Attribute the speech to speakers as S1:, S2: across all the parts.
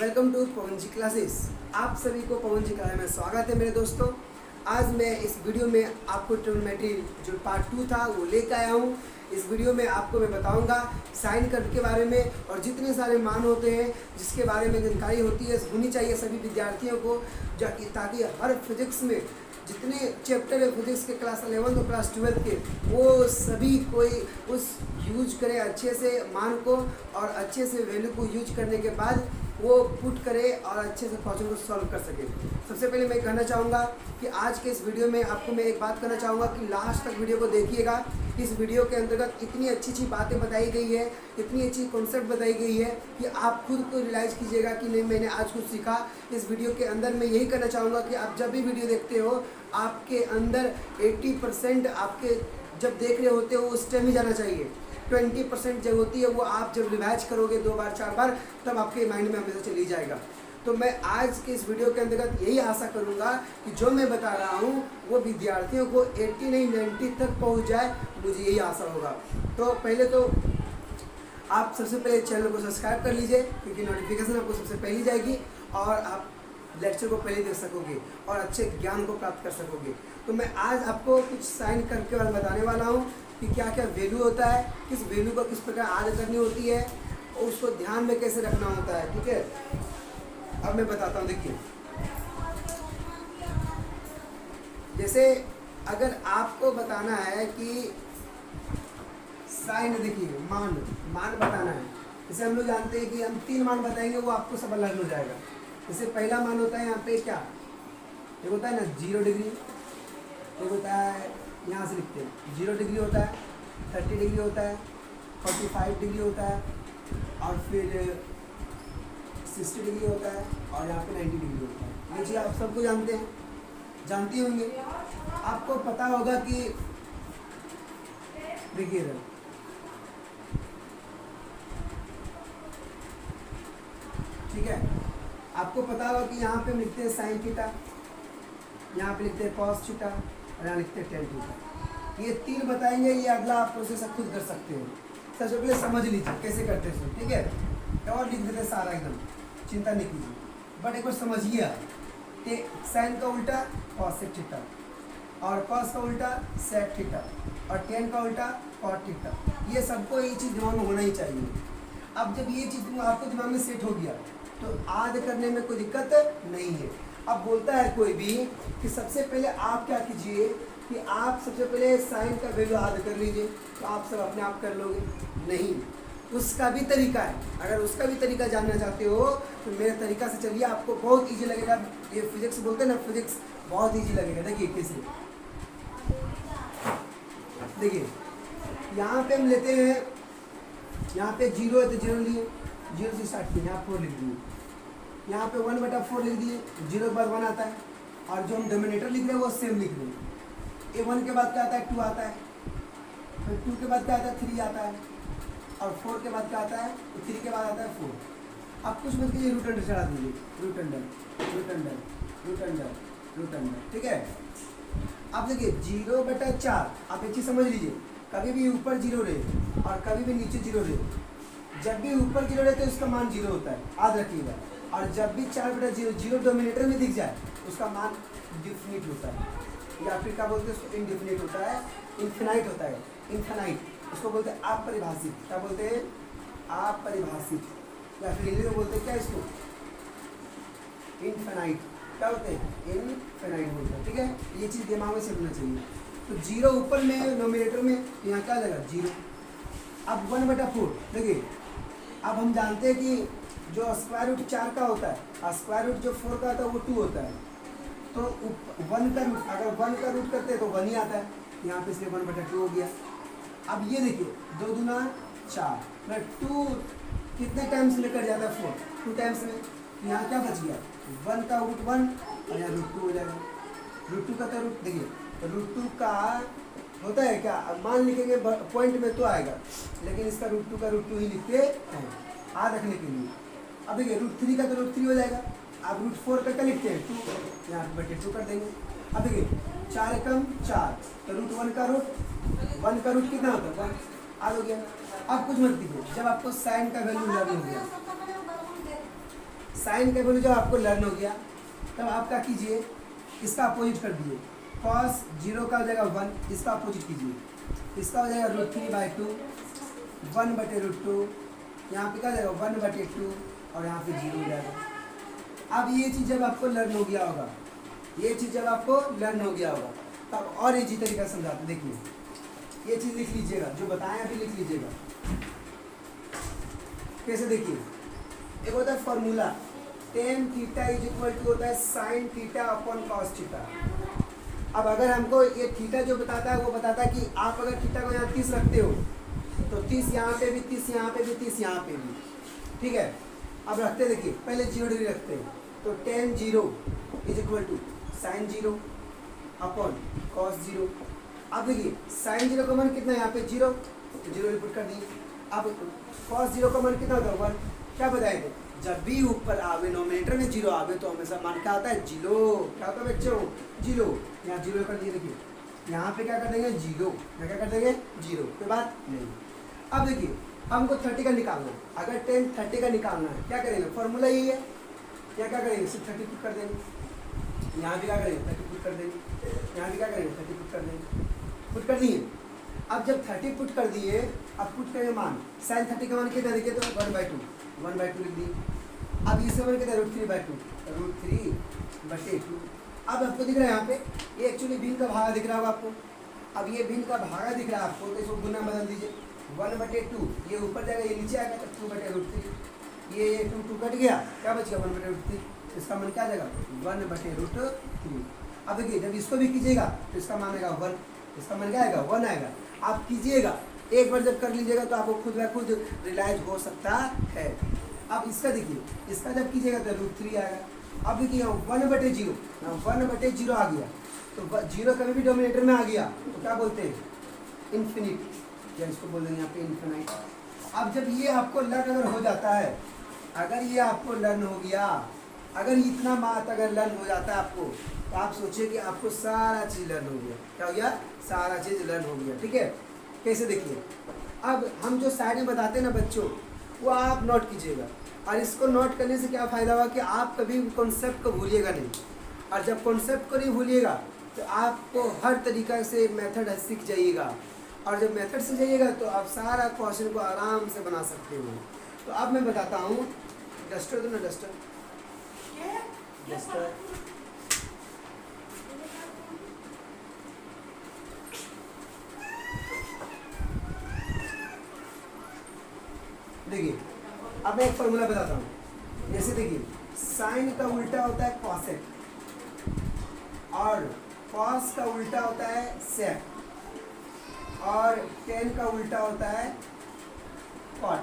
S1: Welcome to Pawan ji classes. आप सभी को पवन जी क्लास में स्वागत है मेरे दोस्तों। आज मैं इस वीडियो में आपको ट्रिग्नोमेट्री जो पार्ट 2 था वो लेकर आया हूँ। इस वीडियो में आपको मैं बताऊंगा साइन कर्व के बारे में और जितने सारे मान होते हैं जिसके बारे में जानकारी होनी चाहिए सभी विद्यार्थियों को, ताकि हर फिजिक्स में जितने चैप्टर है फिजिक्स के क्लास 11 और क्लास 12 के वो सभी कोई उस यूज करे अच्छे से मान को और अच्छे से वैल्यू को यूज करने के बाद वो पुट करे और अच्छे से क्वेश्चन को सॉल्व कर सके। सबसे पहले मैं कहना चाहूँगा कि आज के इस वीडियो में आपको मैं एक बात कहना चाहूँगा कि लास्ट तक वीडियो को देखिएगा। इस वीडियो के अंतर्गत इतनी अच्छी अच्छी बातें बताई गई है, इतनी अच्छी कॉन्सेप्ट बताई गई है कि आप खुद को रियलाइज़ कीजिएगा कि नहीं मैंने आज कुछ सीखा। इस वीडियो के अंदर मैं यही कहना चाहूँगा कि आप जब भी वीडियो देखते हो आपके अंदर 80% आपके जब देख रहे होते हो उस टाइम ही जाना चाहिए। 20% जब होती है वो आप जब रिवाइज करोगे 2 बार 4 बार तब आपके माइंड में हमेशा चली जाएगा। तो मैं आज के इस वीडियो के अंतर्गत यही आशा करूंगा कि जो मैं बता रहा हूं वो विद्यार्थियों को 80 नहीं 90 तक पहुंच जाए, मुझे यही आशा होगा। तो पहले तो आप सबसे पहले चैनल को सब्सक्राइब कर लीजिए क्योंकि नोटिफिकेशन आपको सबसे पहले जाएगी और आप लेक्चर को पहले देख सकोगे और अच्छे ज्ञान को प्राप्त कर सकोगे। तो मैं आज आपको कुछ साइन कर्व के बारे में बताने वाला हूँ कि क्या क्या वैल्यू होता है, किस वैल्यू को किस प्रकार आद करनी होती है और उसको ध्यान में कैसे रखना होता है। ठीक है, अब मैं बताता हूँ। देखिए, जैसे अगर आपको बताना है कि साइन, देखिए मान बताना है। जैसे हम लोग जानते हैं कि हम 3 मान बताएंगे वो आपको सब अलग हो जाएगा। जैसे पहला मान होता है यहाँ पे क्या, एक होता है ना 0 डिग्री, एक होता है यहाँ से लिखते हैं 0 डिग्री होता है, 30 डिग्री होता है, 45 डिग्री होता है और फिर 60 डिग्री होता है और यहाँ पे 90 डिग्री होता है। ये चीज़ आप सबको जानते होंगे। आपको पता होगा कि देखिए ठीक है, आपको पता होगा कि यहाँ पे लिखते हैं साइन थीटा, यहाँ पे लिखते हैं कॉस थीटा और यहाँ लिखते हैं टेन थीटा। ये 3 बताएंगे, ये अगला आप प्रोसेस खुद कर सकते हो। सबसे पहले समझ लीजिए कैसे करते हैं, ठीक है, और लिख देते सारा एकदम, चिंता नहीं कीजिए, बट एक बार समझिए कि साइन का उल्टा कॉसेक थीटा और कॉस का उल्टा सेक थीटा और टेन का उल्टा कॉट थीटा। ये सबको ये चीज़ दिमाग में होना ही चाहिए। अब जब ये चीज़ आपको दिमाग में सेट हो गया तो आद करने में कोई दिक्कत नहीं है। अब बोलता है कोई भी कि सबसे पहले आप क्या कीजिए कि आप सबसे पहले साइन का वैल्यू आद कर लीजिए, तो आप सब अपने आप कर लोगे। नहीं, उसका भी तरीका है। अगर उसका भी तरीका जानना चाहते हो तो मेरे तरीका से चलिए, आपको बहुत ईजी लगेगा। ये फिजिक्स बोलते हैं ना, फिजिक्स बहुत ईजी लगेगा। देखिए कैसे, देखिए यहाँ पे हम लेते हैं, यहाँ पे 0 है तो 0 लिए, 0 से स्टार्ट किए, यहाँ 4 लिख दिए, यहाँ पे 1/4 लिख दिए, 0 के बाद 1 आता है और जो हम डोमिनेटर लिख रहे हैं वो सेम लिख रहे हैं। ए 1 के बाद क्या आता है 2 आता है, फिर 2 के बाद क्या आता है 3 आता है और 4 के बाद क्या आता है 3 के बाद आता है 4। अब कुछ मत कीजिए, रूट अंडर चढ़ा दीजिए, root under root under root under root under. ठीक है, अब देखिए 0/4 आप एक चीज़ समझ लीजिए, कभी भी ऊपर 0 रहे और कभी भी नीचे 0 रहे, जब भी ऊपर 0 रहे तो इसका मान 0 होता है, याद रखिएगा। और जब भी 4/0 0 डोमिनेटर में दिख जाए उसका मान डिफिनिट होता है, या फिर क्या बोलते हैं उसको इनडिफिनिट होता है, इन्फिनाइट होता है, इन्फिनाइट उसको बोलते हैं अपरिभाषित। क्या बोलते हैं? अपरिभाषित। या फिर हिंदी में बोलते हैं क्या इसको, इनफिनाइट। क्या बोलते हैं? इनफिनाइट बोलते हैं। ठीक है, ये चीज़ दिमाग में समझना चाहिए। तो 0 ऊपर में नोमिनेटर में, यहाँ क्या लगा 0। अब 1/4 देखिए, अब हम जानते हैं कि जो स्क्वायर रूट 4 का होता है और स्क्वायर रूट जो 4 का होता है वो 2 होता है। तो 1 का रूट, अगर 1 का रूट करते हैं तो 1 ही आता है, यहाँ पे इसलिए 1/2 हो गया। अब ये देखिए 2 दूना 4, मतलब 2 कितने टाइम्स लेकर जाता है 4, 2 टाइम्स में। यहाँ क्या बच गया 1 का रूट 1 और यहाँ रूट 2 हो जाएगा। रूट 2 का तो रूट, देखिए रूट 2 का होता है क्या, मान लिखेंगे पॉइंट में तो आएगा, लेकिन इसका रूट 2 का रूट 2 ही लिखते हैं याद रखने के लिए। अब देखिए रूट 3 का तो रूट 3 हो जाएगा। अब रूट 4 का क्या लिखते हैं 2, यहाँ पे 2 कर देंगे। अब देखिए 4 एकम 4, तो रूट 1 का रूट कितना होता है 1, आ हो गया। अब कुछ मत कीजिए, जब आपको साइन का वैल्यू लर्न हो गया, साइन का वैल्यू जब आपको लर्न हो गया तब आप क्या कीजिए, इसका अपोजिट कर दीजिए। कॉस 0 का हो जाएगा 1, इसका अपोजिट कीजिए, इसका हो जाएगा √3/2, 1/√2, यहाँ पे क्या हो जाएगा 1/2 और यहाँ पे 0 हो जाएगा। अब ये चीज़ जब आपको लर्न हो गया होगा, ये चीज़ जब आपको लर्न हो गया होगा तब और इजी तरीका से समझाते। देखिए ये चीज़ लिख लीजिएगा, जो बताएं अभी लिख लीजिएगा। कैसे देखिए, एक होता है formula tan theta is equal to होता है sin theta upon cos theta. अब अगर हमको ये थीटा जो बताता है वो बताता है कि आप अगर थीटा को यहाँ 30 रखते हो तो 30 यहाँ पे भी, 30 यहाँ पे भी, 30 यहाँ पे भी, ठीक है। अब रखते देखिए, पहले 0 डिग्री रखते हैं तो tan 0 is equal to sin 0 upon cos 0। अब देखिए sin 0 का मान कितना है, यहाँ पे 0, तो 0 इनपुट कर दिए। अब cos 0 का मान कितना होता है 1। क्या बताए थे, जब भी ऊपर आवे नोमिनेटर में 0 आवे तो हमेशा मान क्या होता है 0। क्या होता है बच्चों 0। यहाँ 0 कर दिए, देखिए यहाँ पे क्या कर देंगे 0, यहाँ क्या कर देंगे 0, कोई बात नहीं। अब देखिए हमको 30 का निकालना है, अगर tan 30 का निकालना है क्या करेंगे, फॉर्मूला यही है। क्या करेंगे, सिर्फ 30 पुट कर देंगे, यहाँ भी क्या करेंगे 30 पुट कर देंगे, यहाँ भी क्या करेंगे 30 पुट कर देंगे, पुट कर दिए। अब जब 30 पुट कर दिए, अब पुट करेंगे मान, sin 30 का मान कितना देखिए तो 1/2 लिख दिए। अब इसका मान कितना √3/2। अब आपको दिख रहा है यहाँ पे ये एक्चुअली भिन्न का भागा दिख रहा होगा आपको। अब ये भिन्न का भागा दिख रहा है आपको तो इसको गुना बदल दीजिए, 1/2 ये ऊपर जाएगा, ये नीचे आएगा तो 2/√3। ये 2 कट गया, क्या बच गया 1/√3, इसका मान क्या आ जाएगा 1/√3। अब देखिए जब इसको भी कीजिएगा तो इसका मान आएगा 1, इसका मान क्या आएगा 1 आएगा। आप कीजिएगा एक बार जब कर लीजिएगा तो आपको खुद ब खुद रियलाइज हो सकता है। अब इसका देखिए, इसका जब कीजिएगा तो √3 आएगा। अब देखिए 1/0, 1/0 आ गया तो 0 कभी भी डोमिनेटर में आ गया तो क्या बोलते हैं इन्फिनिट, या इसको बोल देंगे यहाँ पे इन्फिनाइट। अब जब ये आपको लर्न अगर हो जाता है, अगर ये आपको लर्न हो गया, अगर इतना मात अगर लर्न हो जाता है आपको तो आप सोचिए कि आपको सारा चीज़ लर्न हो गया। क्या हो गया, सारा चीज़ लर्न हो गया, ठीक है। कैसे देखिए, अब हम जो साइड में बताते हैं ना बच्चों, वो आप नोट कीजिएगा, और इसको नोट करने से क्या फ़ायदा होगा कि आप कभी कॉन्सेप्ट को भूलिएगा नहीं, और जब कॉन्सेप्ट को नहीं भूलिएगा तो आपको हर तरीक़ा से मेथड सीख जाइएगा, और जब मेथड सीख जाइएगा तो आप सारा क्वेश्चन को आराम से बना सकते हो। तो अब मैं बताता हूँ, डस्टर दो ना, डस्टर देखिए, अब मैं एक फॉर्मूला बताता हूँ। जैसे देखिए साइन का उल्टा होता है कॉसेक, और कॉस का उल्टा होता है सेक, और टेन का उल्टा होता है कॉट।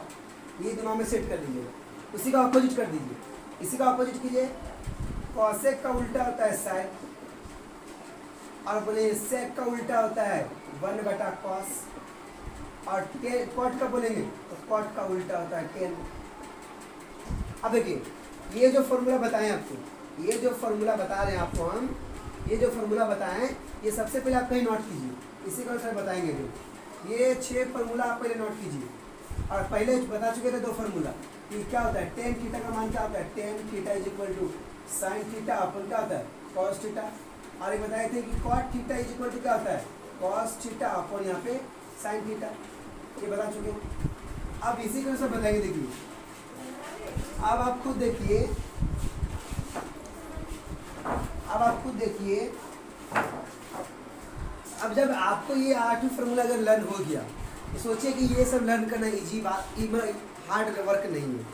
S1: ये दिमाग में सेट कर लीजिएगा, उसी का अपोजिट कर दीजिए, इसी का अपोजिट कीजिए। कॉसेक का उल्टा होता है साइन, और बोले सेक का उल्टा होता है 1/cos, और कॉट का बोलेंगे तो कॉट का उल्टा होता है टेन। अब देखिए ये जो फॉर्मूला बताएं आपको, ये जो फॉर्मूला बता रहे हैं आपको हम, ये जो फॉर्मूला बताएं, ये सबसे पहले आप कहीं नोट कीजिए, इसी को सर बताएंगे जो ये 6 फार्मूला आप पहले नोट कीजिए। और पहले बता चुके थे 2 फार्मूला कि क्या होता है, टेन थीटा का मान क्या होता है, tan theta is equal to sine theta अपन क्या होता है कॉस थीटा, और ये बताए थे कि cot theta is equal to क्या होता है कॉस थीटा अपन यहाँ पे साइन थीटा, ये बता चुके हैं। अब इसी को सब बताएंगे। देखिए अब आप खुद देखिए, अब आप खुद देखिए, अब जब आपको ये 8 फार्मूला अगर लर्न हो गया तो सोचिए कि ये सब लर्न करना इजी बात, हार्ड वर्क नहीं है।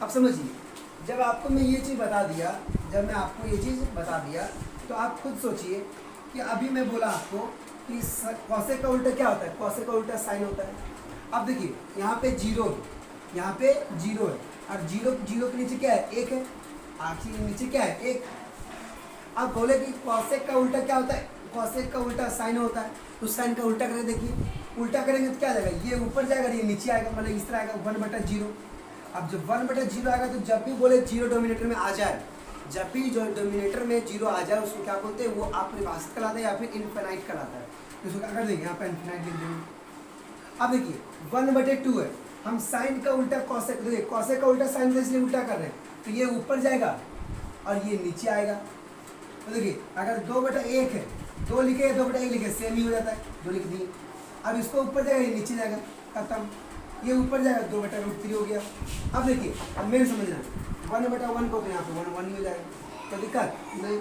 S1: अब समझिए, जब आपको मैं ये चीज़ बता दिया, जब मैं आपको ये चीज़ बता दिया तो आप खुद सोचिए कि अभी मैं बोला आपको कि कॉसेक का उल्टा क्या होता है, कॉसेक का उल्टा साइन होता है। अब देखिए यहाँ पे 0 है, यहाँ पे 0 है, और 0 के नीचे क्या है 1 है, आखिर नीचे क्या है 1। अब बोले कि कॉसेक का उल्टा क्या होता है, कॉसेक का उल्टा साइन होता है, तो साइन का उल्टा करें। देखिए उल्टा करेंगे तो क्या आ जाएगा, ये ऊपर जाएगा, ये नीचे आएगा, मतलब इस तरह आएगा 1/0। अब जब 1/0 आएगा तो जब भी बोले 0 डोमिनेटर में आ जाए, जब भी जो डोमिनेटर में 0 आ जाए उसको क्या बोलते हैं, वो आप परिभाषित कराते हैं या फिर इनफिनाइट कराता है। तो उसको क्या कर देंगे, यहाँ पर इनफिनाइट लिख देंगे। अब देखिए 1/2 है, हम साइन का उल्टा कॉसेक, देखिए कॉसेक का उल्टा साइन इसलिए उल्टा कर रहे हैं तो ये ऊपर जाएगा और ये नीचे आएगा। तो देखिए अगर 2/1 है, 2 लिखे 2/1 लिखे सेम ही हो जाता है, 2 लिख दिए। अब इसको ऊपर जाएगा ये नीचे जाएगा, खत्म। ये ऊपर जाएगा 2/√3 हो गया। अब देखिए अब मेन समझना 1/1 को तो यहाँ पे 1 ही हो जाएगा, तो दिक्कत नहीं।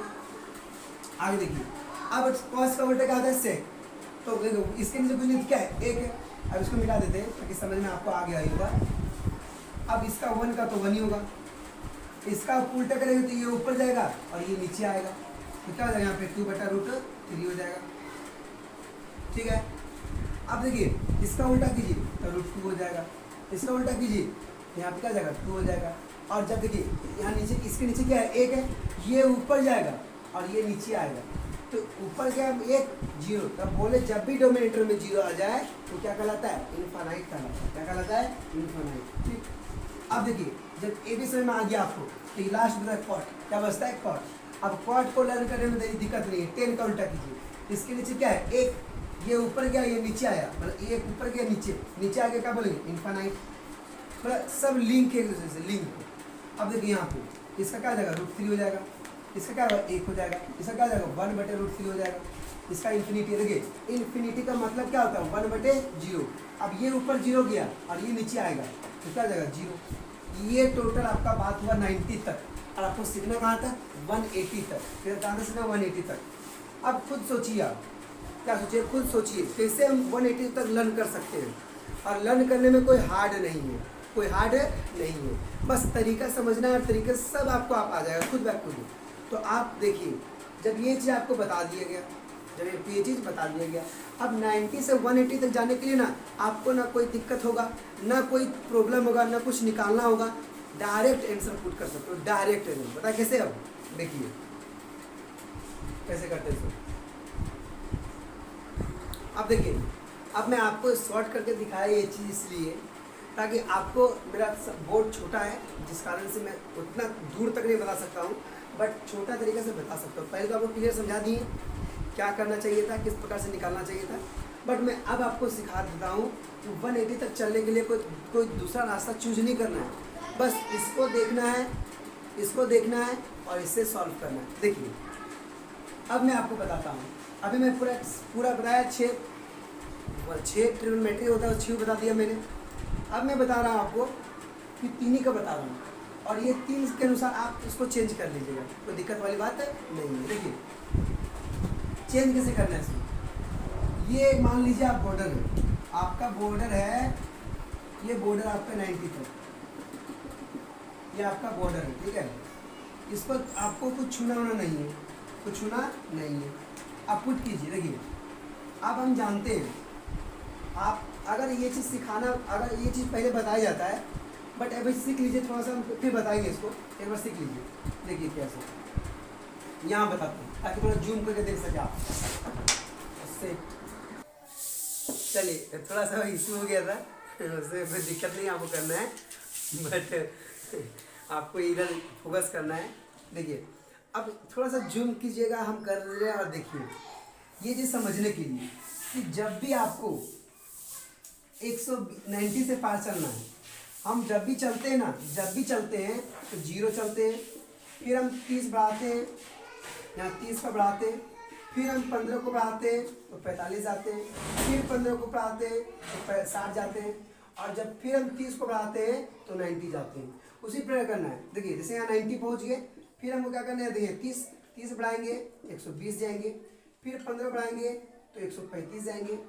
S1: आगे देखिए अब कॉस का उल्टा क्या होता है सेक, तो देखो इसके नीचे कुछ नहीं क्या है 1 है। अब इसको मिटा देते हैं ताकि समझ में आपको आ गया होगा। अब इसका 1 का तो 1 ही होगा, इसका उल्टा करेंगे तो ये ऊपर जाएगा और ये नीचे आएगा, तो क्या हो जाएगा यहाँ पे 2/√3 हो जाएगा, ठीक है। अब देखिए इसका उल्टा कीजिए तो √2 हो जाएगा, इसका उल्टा कीजिए यहाँ पे क्या जाएगा 2 हो जाएगा। और जब देखिए यहाँ नीचे इसके नीचे क्या है 1 है, ये ऊपर जाएगा और ये नीचे आएगा, तो ऊपर क्या है 1 0। तब बोले जब भी डोमिनेटर में 0 आ जाए तो क्या कहलाता है इनफाइनाइट कहलाता है, क्या कहलाता है इनफाइनाइट, ठीक। अब देखिए जब ए भी समझ में आ गया आपको तो ये लास्ट बचता है कॉट, क्या बचता है कॉट। अब कॉट को लर्न करने में कोई दिक्कत नहीं है, 10 का उल्टा कीजिए, इसके नीचे क्या है 1, ये ऊपर गया ये नीचे आया, मतलब एक ऊपर गया नीचे आ गया, क्या बोलेंगे इनफाइनाइट, मतलब सब लिंक है एक दूसरे से लिंक। अब देखिए यहाँ पे इसका क्या हो जाएगा √3 हो जाएगा, इसका क्या होगा 1 हो जाएगा, इसका क्या हो जाएगा 1/√3 हो जाएगा, इसका इन्फिनिटी। देखिए इन्फिनिटी का मतलब क्या होता है 1/0। अब ये ऊपर 0 गया और ये नीचे आएगा तो क्या हो जाएगा 0। ये टोटल आपका बात हुआ 90 तक, और आपको सीखना कहाँ तक 180 तक, फिर कहाँ से सीखना 180 तक। अब खुद सोचिए, आप क्या सोचिए खुद सोचिए कैसे हम 180 तक लर्न कर सकते हैं। और लर्न करने में कोई हार्ड नहीं है, कोई हार्ड नहीं है, बस तरीका समझना है, तरीका सब आपको आप आ जाएगा खुद ब खुद। तो आप देखिए जब ये चीज़ आपको बता दिया गया, जब ये चीज़ बता दिया गया, अब 90 से 180 तक जाने के लिए ना आपको ना कोई दिक्कत होगा, ना कोई प्रॉब्लम होगा, ना कुछ निकालना होगा, डायरेक्ट आंसर पुट कर सकते हो, डायरेक्ट आंसर। पता कैसे? अब देखिए कैसे करते हैं। अब देखिए अब मैं आपको शॉर्ट करके दिखाया ये चीज़ इसलिए ताकि आपको, मेरा बोर्ड छोटा है जिस कारण से मैं उतना दूर तक नहीं बता सकता हूँ, बट छोटा तरीके से बता सकता हूँ। पहले तो आपको क्लियर समझा दिए क्या करना चाहिए था, किस प्रकार से निकालना चाहिए था, बट मैं अब आपको सिखा देता हूँ कि 180 तक चलने के लिए कोई दूसरा रास्ता चूज नहीं करना है, बस इसको देखना है, इसको देखना है और इससे सॉल्व करना है। देखिए अब मैं आपको बताता हूँ, अभी मैं पूरा बताया 6 ट्रिग्नोमेट्री होता है, 6 बता दिया मैंने। अब मैं बता रहा हूँ आपको कि 3 ही का बता रहा हूँ, और ये 3 के अनुसार आप इसको चेंज कर लीजिएगा, कोई दिक्कत वाली बात नहीं है। देखिए चेंज कैसे करना है इसमें। ये मान लीजिए आप बॉर्डर है, आपका बॉर्डर है, ये बॉर्डर आपका 90 तक, ये आपका बॉर्डर है, ठीक है। इस पर आपको कुछ छूना होना नहीं है, कुछ छूना नहीं है। आप पुट कीजिए। देखिए अब हम जानते हैं, आप अगर ये चीज़ सिखाना, अगर ये चीज़ पहले बताया जाता है, बट अभी सीख लीजिए थोड़ा सा, हम फिर बताएंगे इसको, एक बार सीख लीजिए। देखिए कैसे यहाँ बताते हैं ताकि थोड़ा जूम करके देख सके आप उससे। चलिए थोड़ा सा इशू हो गया था, उससे कोई दिक्कत नहीं आपको करना है, बट आपको इधर फोकस करना है। देखिए अब थोड़ा सा जूम कीजिएगा, हम कर रहे हैं, और देखिए ये चीज़ समझने के लिए कि जब भी आपको 190 से पार चलना है, हम जब भी चलते हैं ना, जब भी चलते हैं तो 0 चलते हैं, फिर हम 30 बढ़ाते हैं, यहाँ 30 का बढ़ाते हैं, फिर हम 15 को बढ़ाते हैं तो 45 आते हैं, फिर 15 को बढ़ाते हैं तो 60 जाते हैं, और जब फिर हम 30 को बढ़ाते हैं तो 90 जाते हैं। उसी प्रकार करना है। देखिए जैसे यहाँ 90 पहुँच गए, फिर हमको क्या करना है, देखिए 30 बढ़ाएंगे 120 जाएंगे, फिर 15 बढ़ाएंगे तो 135 जाएंगे,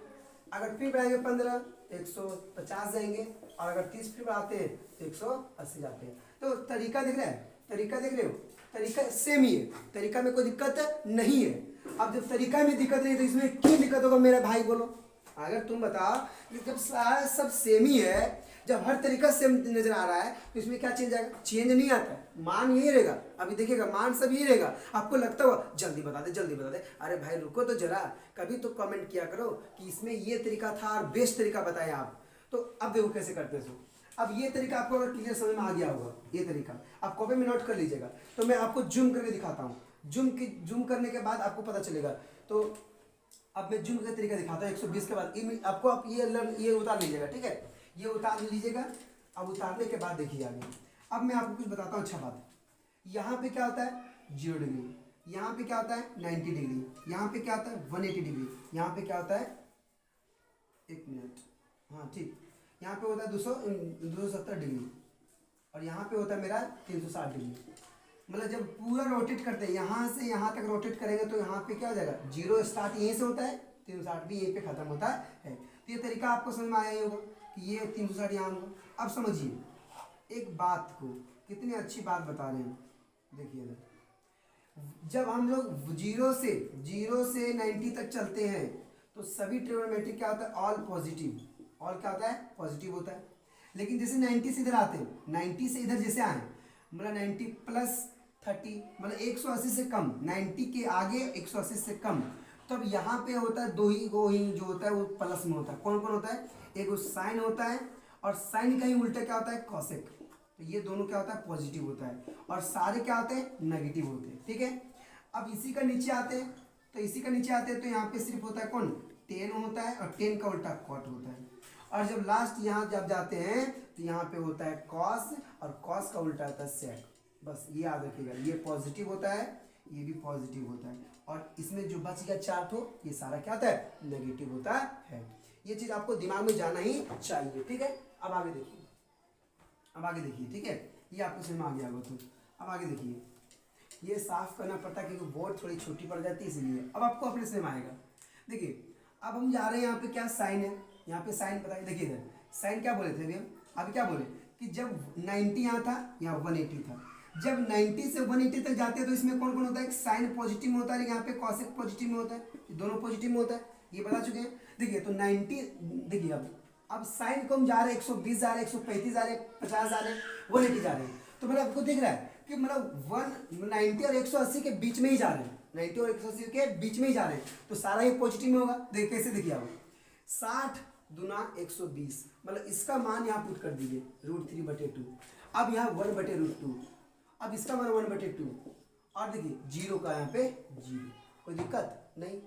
S1: अगर फिर बढ़ाएंगे 15 तो 150 जाएंगे, और अगर 30 फिर बढ़ाते हैं तो 180 जाते हैं। तो तरीका देख रहे हैं, तरीका देख रहे हो, तरीका सेम ही है, तरीका में कोई दिक्कत नहीं है। अब जब तरीका में दिक्कत नहीं है तो इसमें क्यों दिक्कत होगा मेरा भाई, बोलो। अगर तुम बताओ कि जब सारा सब सेम ही है, जब हर तरीका सेम नजर आ रहा है तो इसमें क्या चेंज आएगा? चेंज नहीं आता है, मान यही रहेगा। अभी देखिएगा मान सब यही रहेगा। आपको लगता होगा जल्दी बता दे, जल्दी बता दे, अरे भाई रुको तो जरा, कभी तो कमेंट किया करो कि इसमें ये तरीका था और बेस्ट तरीका बताया आप। तो अब देखो कैसे करते हो। अब ये तरीका आपको अगर क्लियर समझ में आ गया होगा, ये तरीका आप कॉपी में नोट कर लीजिएगा। तो मैं आपको जूम करके दिखाता हूँ, जूम करने के बाद आपको पता चलेगा। तो अब मैं जूम का तरीका दिखाता हूँ 120 के बाद। आपको आप ये उतार लीजिएगा, ठीक है, ये उतार लीजिएगा। अब उतारने के बाद देखिए आगे, अब मैं आपको कुछ बताता हूँ अच्छा बात। यहाँ पे क्या होता है 0 डिग्री, यहाँ पे क्या होता है 90 डिग्री, यहाँ पे क्या होता है 180 डिग्री, यहाँ पे क्या होता है, एक मिनट, हाँ ठीक, यहाँ पे होता है 270 डिग्री, और यहाँ पे होता है मेरा 360 डिग्री। मतलब जब पूरा रोटेट करते हैं यहाँ से यहाँ तक रोटेट करेंगे तो यहाँ पे क्या हो जाएगा, 0 स्टार्ट यहीं से होता है, 360 भी यहीं पे खत्म होता है। तो ये तरीका आपको समझ में आया ही होगा कि ये 360 यहाँ होगा। अब समझिए एक बात को, कितनी अच्छी बात बता रहे हैं, देखिए जब हम लोग 0 से 90 तक चलते हैं तो सभी ट्रिग्नोमेट्री क्या होता है, ऑल पॉजिटिव, ऑल क्या होता है, पॉजिटिव होता है। लेकिन जैसे 90 से इधर आते हैं, 90 से इधर जैसे आए, मतलब 90 प्लस 30, मतलब 180 से कम, 90 के आगे 180 से कम, तब यहाँ पे होता है दो ही जो होता है वो प्लस में होता है। कौन कौन होता है, एक वो साइन होता है, और साइन का ही उल्टा क्या होता है, कॉसेक। तो ये दोनों क्या होता है, पॉजिटिव होता है, और सारे क्या होते हैं, नेगेटिव होते हैं। ठीक है, अब इसी का नीचे आते हैं, तो इसी का नीचे आते हैं तो यहाँ पे सिर्फ होता है कौन, 10 होता है, और 10 का उल्टा कॉट होता है। और जब लास्ट यहाँ जब जाते हैं तो यहाँ पे होता है कॉस, और कॉस का उल्टा होता है सेक। बस ये याद रखिएगा, ये पॉजिटिव होता है, ये भी पॉजिटिव होता है, और इसमें जो बच गया चार्ट हो ये सारा क्या होता है, नेगेटिव होता है। ये चीज़ आपको दिमाग में जाना ही चाहिए। ठीक है, अब आगे देखिए, अब आगे देखिए, ठीक है, ये आपको समझ में आ गया होगा। तो अब आगे देखिए, ये साफ करना पड़ता है क्योंकि बोर्ड थोड़ी छोटी पड़ जाती है इसलिए। अब आपको अपने समझ में आएगा। देखिए अब हम जा रहे हैं, यहाँ पे क्या साइन है, यहाँ पे साइन बताइए। देखिए इधर साइन क्या बोले थे अभी हम, अभी क्या बोले कि जब 90 यहाँ था, यहाँ 180 था, जब 90 से 180 तक जाते हैं तो इसमें कौन कौन होता है, साइन पॉजिटिव में होता है, यहाँ पे कॉसेक पॉजिटिव में होता है, दोनों पॉजिटिव में होता है, ये बता चुके हैं। देखिए तो 90, देखिए अब साइन को हम जा रहे हैं 120 जा रहे हैं, 135 जा रहे हैं, 50 जा रहे हैं, 180 जा रहे हैं, तो मतलब आपको दिख रहा है कि मतलब 190 और 180 के बीच में ही जा रहे हैं, 90 और 180 के बीच में ही जा रहे हैं, तो सारा ही पॉजिटिव में होगा। देखिए कैसे, देखिए आप 60 दूना 120, मतलब इसका मान यहाँ पुट कर दीजिए √3/2। अब यहाँ 1/√2, अब इसका मान 1/2, और देखिए 0 का यहाँ पे 0, कोई दिक्कत नहीं।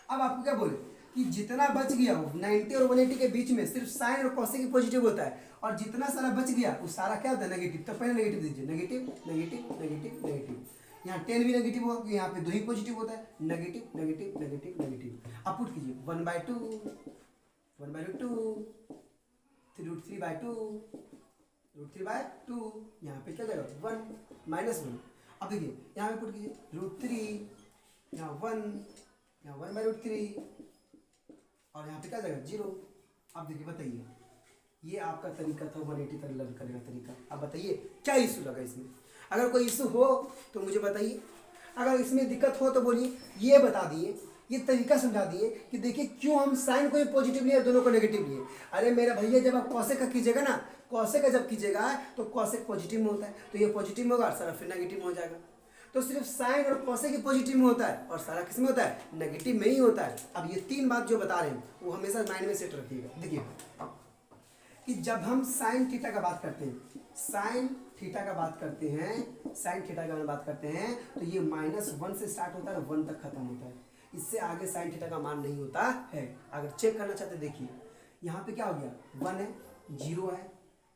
S1: अब आपको क्या बोले कि जितना बच गया वो 90 और 180 के बीच में सिर्फ साइन और कॉसेक ही पॉजिटिव होता है, और जितना सारा बच गया वो सारा क्या होता है, नेगेटिव। तो पहले नेगेटिव दीजिए, नेगेटिव नेगेटिव नेगेटिव नेगेटिव, यहाँ 10 भी नेगेटिव होगा क्योंकि यहाँ पे 2 ही पॉजिटिव होता है, नेगेटिव नेगेटिव नेगेटिव नेगेटिव। अब पुट कीजिए 1/2, 1/2, √3/2, √3/2, यहाँ पे क्या जाएगा 1 -1। अब देखिए यहाँ पे पुट कीजिए √3, यहाँ 1, यहाँ 1/√3, और यहाँ पे क्या जाएगा 0। अब देखिए बताइए, ये आपका तरीका था 180 तक लर्न करने का तरीका। अब बताइए क्या इशू लगा इसमें, अगर कोई इशू हो तो मुझे बताइए, अगर इसमें दिक्कत हो तो बोलिए, ये बता दिए, ये तरीका समझा दिए कि देखिए क्यों हम साइन को भी पॉजिटिव लिए दोनों को नेगेटिव लिए। अरे मेरा भैया जब आप कॉसेक का कीजिएगा ना, कॉसेक का जब कीजिएगा तो कॉसेक पॉजिटिव में होता है, तो ये पॉजिटिव में होगा, सारा फिर नेगेटिव में हो जाएगा। तो सिर्फ साइन और कॉसेक ही पॉजिटिव में होता है, और सारा किस में होता है, नेगेटिव में ही होता है। अब ये 3 बात जो बता रहे हैं वो हमेशा माइंड में सेट रखिएगा। देखिए कि जब हम साइन थीटा का बात करते हैं, साइन थीटा का बात करते हैं, साइन थीटा का बात करते हैं, तो ये -1 से स्टार्ट होता है, 1 तक खत्म होता है, इससे आगे साइन थीटा का मान नहीं होता है। अगर चेक करना चाहते हैं देखिए, यहाँ पे क्या हो गया, 1 है, 0 है,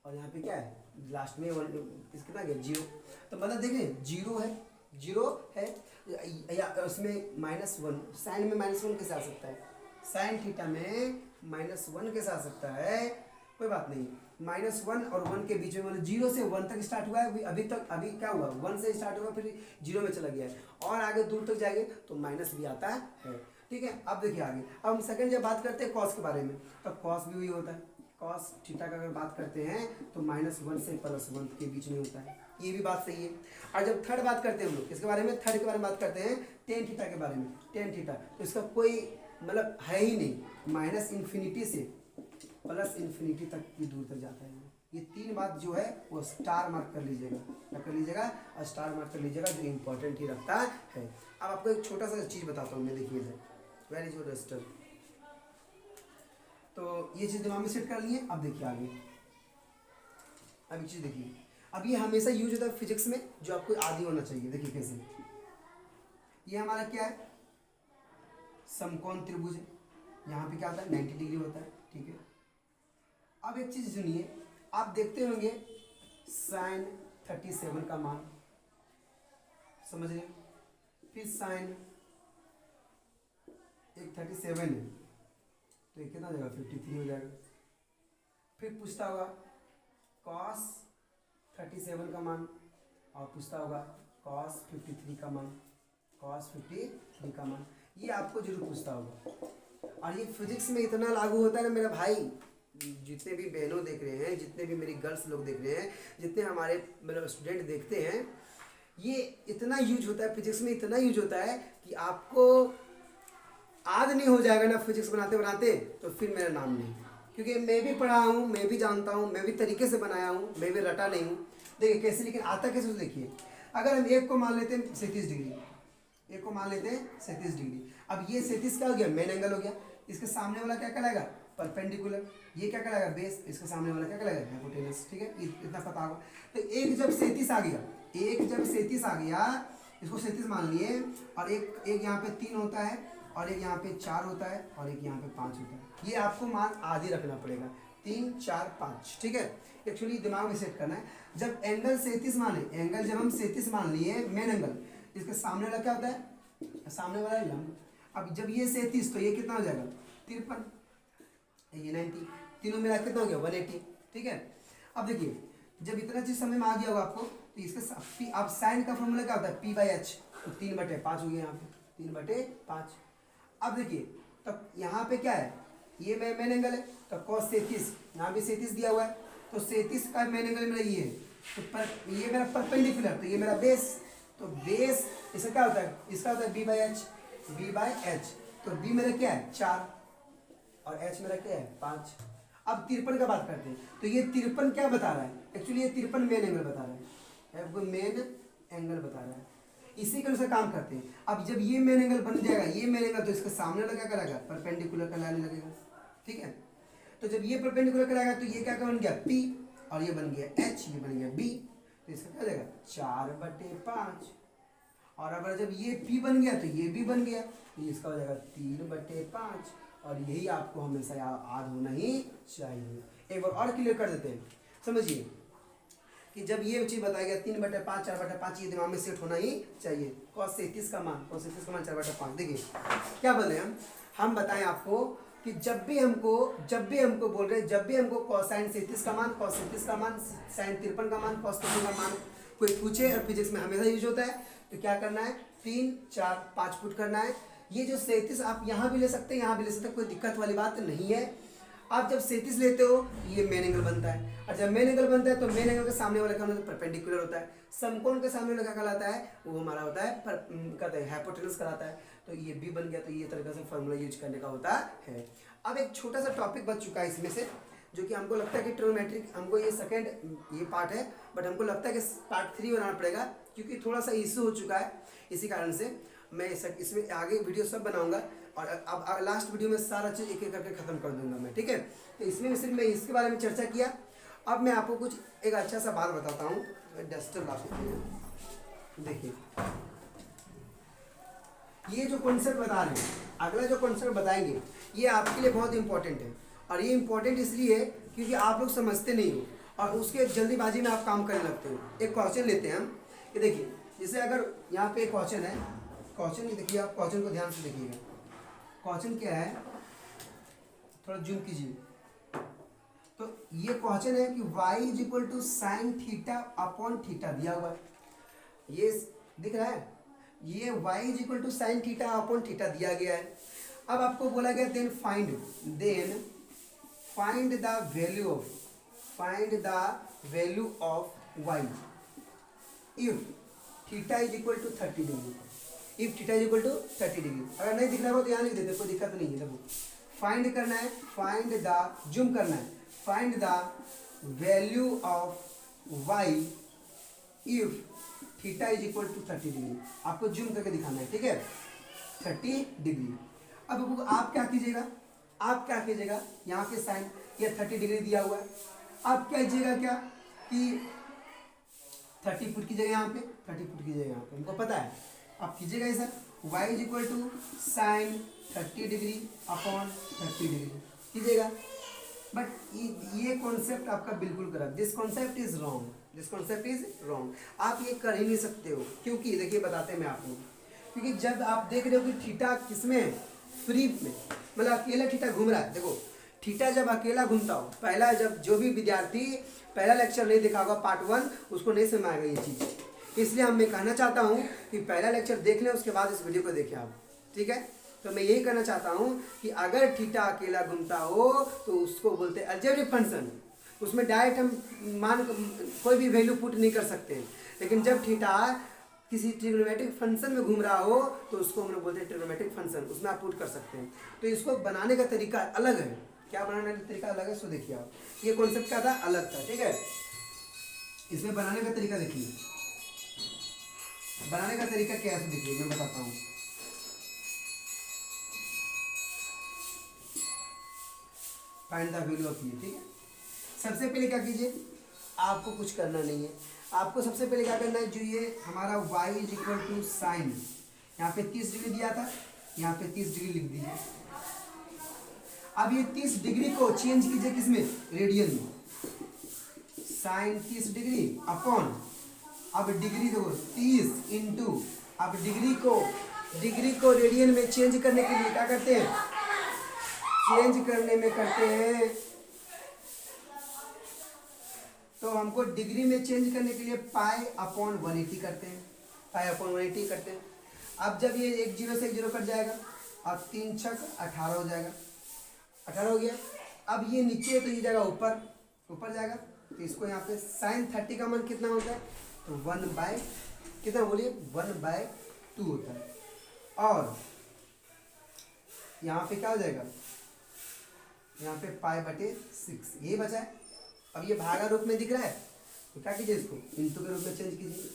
S1: और यहाँ पे क्या है लास्ट में 1, कितना गया 0। तो मतलब देखें 0 है, 0 है, या उसमें -1, साइन में -1 कैसे आ सकता है, साइन थीटा में -1 कैसे आ सकता है, कोई बात नहीं, -1 और 1 के बीच में, मतलब 0 से 1 तक स्टार्ट हुआ है अभी तक, अभी क्या हुआ 1 से स्टार्ट हुआ फिर 0 में चला गया है, और आगे दूर तक जाएंगे तो माइनस भी आता है। ठीक है, अब देखिए आगे, अब हम सेकंड जब बात करते हैं कॉस के बारे में, तो कॉस भी वही होता है, कॉस थीटा का अगर बात करते हैं तो -1 से +1 के बीच में होता है, ये भी बात सही है। और जब थर्ड बात करते हैं हम लोग किसके बारे में, थर्ड के बारे में बात करते हैं, टेन थीटा के बारे में। टेन थीटा तो इसका कोई मतलब है ही नहीं, -∞ से +∞ तक की दूर तक जाता है। ये 3 बात जो है वो स्टार मार्क कर लीजिएगा, क्या कर लीजिएगा, और स्टार मार्क कर लीजिएगा, जो इंपॉर्टेंट ही रखता है। अब आपको एक छोटा सा चीज़ बताता हूँ मैं, देखिए वेर इज योर रजिस्टर। तो ये चीज़ दिमाग में सेट कर लिए। अब देखिए आगे, अब एक चीज़ देखिए, अब ये हमेशा यूज होता है फिजिक्स में, जो आपको आदी होना चाहिए। देखिए कैसे, ये हमारा क्या है, समकोण त्रिभुज है, यहाँ पे क्या होता है 90 डिग्री होता है। ठीक है, अब एक चीज़ सुनिए, आप देखते होंगे साइन 37 का मान, समझ रहे? फिर साइन एक 37 है तो ये कितना हो जाएगा 53 हो जाएगा। फिर पूछता होगा कॉस 37 का मान और पूछता होगा कॉस 53 का मान, कॉस 53 का मान, ये आपको जरूर पूछता होगा। और ये फिजिक्स में इतना लागू होता है ना मेरा भाई, जितने भी बहनों देख रहे हैं, जितने भी मेरी गर्ल्स लोग देख रहे हैं, जितने हमारे मतलब स्टूडेंट देखते हैं, ये इतना यूज होता है फिजिक्स में, इतना यूज होता है कि आपको आद नहीं हो जाएगा ना फिजिक्स बनाते बनाते तो फिर मेरा नाम नहीं। क्योंकि मैं भी पढ़ा हूँ, मैं भी जानता हूँ, मैं भी तरीके से बनाया हूँ, मैं भी रटा नहीं हूँ। देखिए कैसे, लेकिन आता कैसे तो देखिए, अगर हम एक को मान लेते हैं 37 डिग्री, एक को मान लेते हैं 37 डिग्री, अब ये 37 क्या हो गया, मेन एंगल हो गया, इसके सामने वाला क्या कहलाएगा, परपेंडिकुलर, ये क्या कहलाएगा, बेस, इसके सामने वाला क्या कहलाएगा, हाइपोटेनस। ठीक है, इतना पता होगा। तो एक जब 37 आ गया, एक जब 37 आ गया, इसको 37 मान लिए, और एक यहाँ पे 3 होता है, और एक यहाँ पे 4 होता है, और एक यहाँ पे 5 होता है। ये आपको मान आदि रखना पड़ेगा, 3 4 5। ठीक है, एक्चुअली दिमाग में सेट करना है। जब एंगल 37 माने, एंगल जब हम 37 मान लिए मेन एंगल, इसके सामने वाला क्या होता है, सामने वाला लंब। अब जब ये 37 तो ये कितना हो जाएगा 53, ये 90, तीनों मिला कितना हो गया 180। ठीक है, अब देखिए जब इतना चीज समझ में आ गया होगा आपको, तो इसके अब साइन का फॉर्मूला क्या होता है, P/H, तो 3/5 हो गया यहाँ पे, 3/5। अब देखिए तो यहाँ पे क्या है, ये मेन एंगल है, तो cos 37, यहाँ भी 37 दिया हुआ है, तो 37 का मेन एंगल मेरा ये है, तो ये मेरा परपेंडिकुलर, तो ये मेरा बेस, तो बेस इसका क्या होता है, इसका होता है B/H, तो B मेरा क्या है 4 और H मेरा क्या है 5। अब 53 का बात करते हैं, तो ये 53 क्या बता रहा है, एक्चुअली ये 53 मेन एंगल बता रहा है, आपको मेन एंगल बता रहा है, इसी के अनुसार काम करते हैं। अब जब ये मेन एंगल बन जाएगा, ये मेन एंगल, तो इसके सामने वाला क्या कराएगा, परपेंडिकुलर कहलाने लगेगा। ठीक है, तो जब ये परपेंडिकुलर कराएगा तो ये क्या बन गया P, और ये बन गया H, ये बन गया B, तो इसका क्या जाएगा 4/5। और अगर जब ये P बन गया तो ये भी बन गया, तो इसका हो जाएगा 3/5। और यही आपको हमेशा याद होना ही चाहिए। एक बार और क्लियर कर देते हैं, समझिए कि जब ये चीज बताया गया 3/5 4/5, ये दिमाग में सेट होना ही चाहिए। cos 37 का मान, cos 37 का मान 4/5। देखिए क्या बोले हम बताएं आपको कि जब भी हमको बोल रहे, जब भी हमको cosine 37 का मान, cos 37 का मान, sin 53 का मान, cos 53 का मान कोई पूछे, और फिजिक्स में हमेशा यूज होता है, तो क्या करना है 3 4 5 फुट करना है। ये जो 37 आप यहाँ भी ले सकते हैं, यहाँ भी ले सकते हैं, कोई दिक्कत वाली बात नहीं है। आप जब 37 लेते हो ये मेन एंगल बनता है, और जब मेन एंगल बनता है तो मेन एंगल के सामने वाला क्या होता है, परपेंडिकुलर होता है। समकोण के सामने वाला क्या कहलाता है, वो हमारा होता है कहते हैं हाइपोटेनस कहलाता है। तो ये भी बन गया, तो ये तरीके से फॉर्मूला यूज करने का होता है। अब एक छोटा सा टॉपिक बच चुका है इसमें से, जो कि हमको लगता है कि ट्रिग्नोमेट्रिक, हमको ये सेकंड ये पार्ट है, बट हमको लगता है कि पार्ट 3 बनाना पड़ेगा, क्योंकि थोड़ा सा इशू हो चुका है। इसी कारण से मैं इसमें आगे वीडियो सब बनाऊंगा, और अब लास्ट वीडियो में सारा चीज़ एक एक करके ख़त्म कर दूंगा मैं। ठीक है, तो इसमें सिर्फ मैं इसके बारे में चर्चा किया। अब मैं आपको कुछ एक अच्छा सा बात बताता हूँ, डस्टर ला सकते हैं। देखिए ये जो कॉन्सेप्ट बता रहे हैं, अगला जो कॉन्सेप्ट बताएंगे, ये आपके लिए बहुत इंपॉर्टेंट है। और ये इंपॉर्टेंट इसलिए है क्योंकि आप लोग समझते नहीं हो, और उसके जल्दीबाजी में आप काम करने लगते हो। एक क्वेश्चन लेते हैं हम, ये देखिए, जैसे अगर यहाँ पे एक क्वेश्चन है, क्वेश्चन देखिए, आप क्वेश्चन को ध्यान से देखिएगा। क्वेश्चन क्या है, थोड़ा जूम कीजिए। तो ये क्वेश्चन है कि y = sin θ/θ दिया हुआ है, ये दिख रहा है, ये y = sin θ/θ दिया गया है। अब आपको बोला गया then find the value of y if theta = 30 degree, if theta = 30 degree. अगर नहीं दिख रहा हो तो यहाँ लिख देते, कोई दिक्कत नहीं है। देखो फाइंड करना है, फाइंड द, जूम करना है, find the value of y if theta = 30 degree. आपको जूम करके दिखाना है, ठीक है, 30 डिग्री। अब आप क्या कीजिएगा, यहाँ पे साइन ये 30 डिग्री दिया हुआ है, आप क्या कीजिएगा, क्या कि 30 फुट कीजिएगा, यहाँ पे 30 फुट कीजिएगा, यहाँ पे हमको पता है, आप कीजिएगा ऐसा, y = sin 30 degree upon 30 degree कीजिएगा। बट ये कॉन्सेप्ट आपका बिल्कुल गलत, this concept is wrong. This concept is wrong. आप ये कर ही नहीं सकते हो, क्योंकि देखिए बताते हैं मैं आपको, क्योंकि जब आप देख रहे हो कि थीटा किसमें है, फ्री में, मतलब अकेला थीटा घूम रहा है। देखो थीटा जब अकेला घूमता हो, पहला जब जो भी विद्यार्थी पहला लेक्चर नहीं देखा होगा पार्ट 1, उसको नहीं समझ आएगा ये चीज़। इसलिए हम मैं कहना चाहता हूँ कि पहला लेक्चर देख लें, उसके बाद इस वीडियो को देखें आप, ठीक है। तो मैं यही कहना चाहता हूँ कि अगर थीटा अकेला घूमता हो तो उसको बोलते हैं अलजेब्रिक फंक्शन। उसमें डायरेक्ट हम मान कोई भी वैल्यू पुट नहीं कर सकते हैं, लेकिन जब थीटा किसी ट्रिग्नोमेट्रिक फंक्शन में घूम रहा हो तो उसको हम लोग बोलते हैं ट्रिग्नोमेट्रिक फंक्शन, उसमें आप पुट कर सकते हैं। तो इसको बनाने का तरीका अलग है। क्या बनाने का तरीका अलग है, सो देखिए आप, ये कॉन्सेप्ट क्या था, अलग था, ठीक है। इसमें बनाने का तरीका देखिए, बनाने का तरीका क्या है देखिए, मैं बताता हूँ। फाइंड द वैल्यू ऑफ ये, ठीक है। सबसे पहले क्या कीजिए, आपको कुछ करना नहीं है, आपको सबसे पहले क्या करना है, जो ये हमारा y is equal to sine, यहाँ पे 30 डिग्री दिया था, यहाँ पे 30 डिग्री लिख दीजिए। अब ये 30 डिग्री को चेंज कीजिए किसमें, रेडियन में। साइन 30 डिग्री अपॉन, अब डिग्री देखो 30 इंटू, अब डिग्री को रेडियन में चेंज करने के लिए क्या करते हैं, चेंज करने में करते हैं, तो हमको डिग्री में चेंज करने के लिए पाई अपॉन 180 करते हैं, पाई अपॉन 180 करते हैं। अब जब ये एक जीरो से एक जीरो कट जाएगा, अब 3 छक 18 हो जाएगा, 18 हो गया। अब ये नीचे तो ये जाएगा ऊपर जाएगा, तो इसको यहाँ पे साइन 30 का मान कितना होता है, तो 1/, कितना बोलिए, 1/2 होता है। और यहाँ पे क्या हो जाएगा, यहाँ पे π/6 ये बचा है। अब ये भागा रूप में दिख रहा है, तो क्या कीजिए, इसको इंटू के रूप में चेंज कीजिए।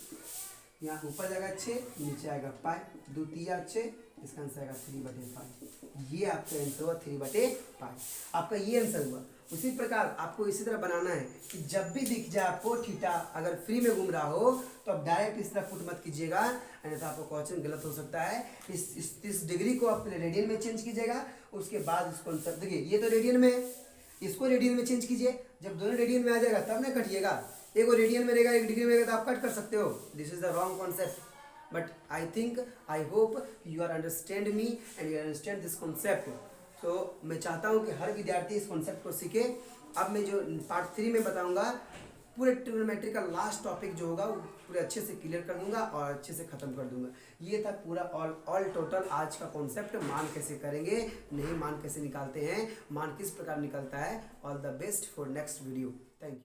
S1: यहाँ ऊपर जाएगा 6, नीचे आएगा पाई, 2 तिया 6, इसका आंसर आएगा 3/5। ये आपका आंसर हुआ 3/5, आपका ये आंसर हुआ। उसी प्रकार आपको इसी तरह बनाना है कि जब भी दिख जाए आपको थीटा अगर फ्री में घूम रहा हो तो आप डायरेक्ट इस तरह पुट मत कीजिएगा, अन्यथा आपको क्वेश्चन गलत हो सकता है। इस डिग्री को आप पहले रेडियन में चेंज कीजिएगा, उसके बाद इस कॉन्सेप्ट, देखिए ये तो रेडियन में है, इसको रेडियन में चेंज कीजिए। जब दोनों रेडियन में आ जाएगा तब ना कटिएगा, एक रेडियन में रहेगा एक डिग्री में रहेगा तो आप कट कर सकते हो। This is the wrong concept, but I hope you are understand me and you understand this concept. तो मैं चाहता हूँ कि हर विद्यार्थी इस कॉन्सेप्ट को सीखे। अब मैं जो पार्ट 3 में बताऊँगा, पूरे ट्रिग्नोमेट्री का लास्ट टॉपिक जो होगा वो पूरे अच्छे से क्लियर कर दूंगा और अच्छे से ख़त्म कर दूंगा। ये था पूरा ऑल टोटल आज का कॉन्सेप्ट। मान कैसे करेंगे, नहीं मान कैसे निकालते हैं, मान किस प्रकार निकलता है। All the best for next video.